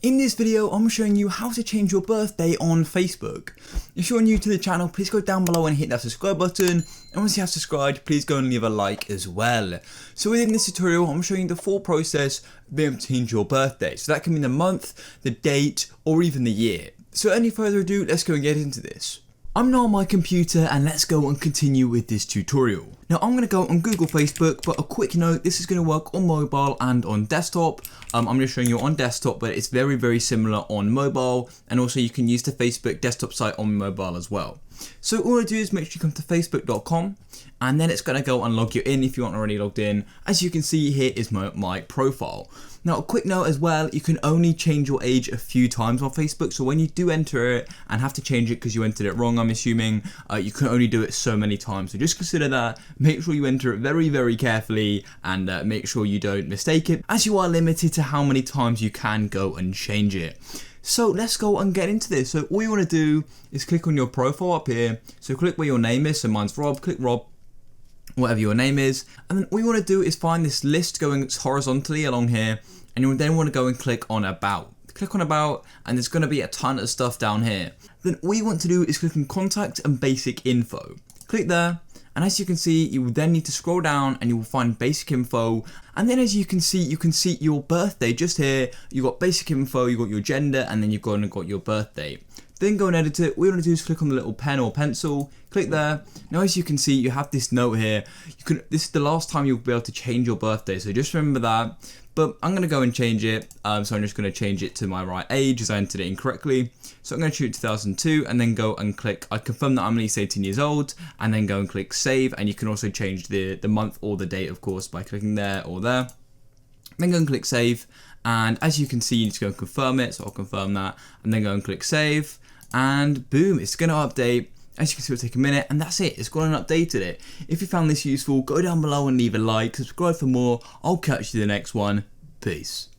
In this video, I'm showing you how to change your birthday on Facebook. If you're new to the channel, please go down below and hit that subscribe button. And once you have subscribed, please go and leave a like as well. So within this tutorial, I'm showing you the full process of being able to change your birthday. So that can mean the month, the date, or even the year. So any further ado, let's go and get into this. I'm now on my computer and let's go and continue with this tutorial. Now I'm going to go on Google Facebook, but a quick note, this is going to work on mobile and on desktop. I'm just showing you on desktop, but it's very similar on mobile, and also you can use the Facebook desktop site on mobile as well. So all I do is make sure you come to facebook.com, and then it's going to go and log you in if you aren't already logged in. As you can see, here is my profile. Now a quick note as well, you can only change your age a few times on Facebook, so when you do enter it and have to change it because you entered it wrong, I'm assuming, you can only do it so many times. So just consider that, make sure you enter it very carefully, and make sure you don't mistake it, as you are limited to how many times you can go and change it. So let's go and get into this. So all you want to do is click on your profile up here. So click where your name is, so mine's Rob, click Rob, whatever your name is, and then all you want to do is find this list going horizontally along here, and you then want to go and click on About. Click on About, and there's going to be a ton of stuff down here. Then all you want to do is click on Contact and Basic Info. Click there, and as you can see, you will then need to scroll down and you will find Basic Info, and then as you can see your birthday just here. You got Basic Info, you got your gender, and then you've got your birthday. Then go and edit it. All you want to do is click on the little pen or pencil, click there. Now as you can see, you have this note here. This is the last time you'll be able to change your birthday, so just remember that. But I'm going to go and change it, so I'm just going to change it to my right age as I entered it incorrectly. So I'm going to choose 2002 and then go and click, I confirm that I'm at least 18 years old, and then go and click save, and you can also change the month or the date, of course, by clicking there or there. Then go and click save, and as you can see, you need to go and confirm it, so I'll confirm that, and then go and click save, and boom, it's going to update. As you can see, it'll take a minute, and that's it. It's gone and updated it. If you found this useful, go down below and leave a like, subscribe for more. I'll catch you in the next one. Peace.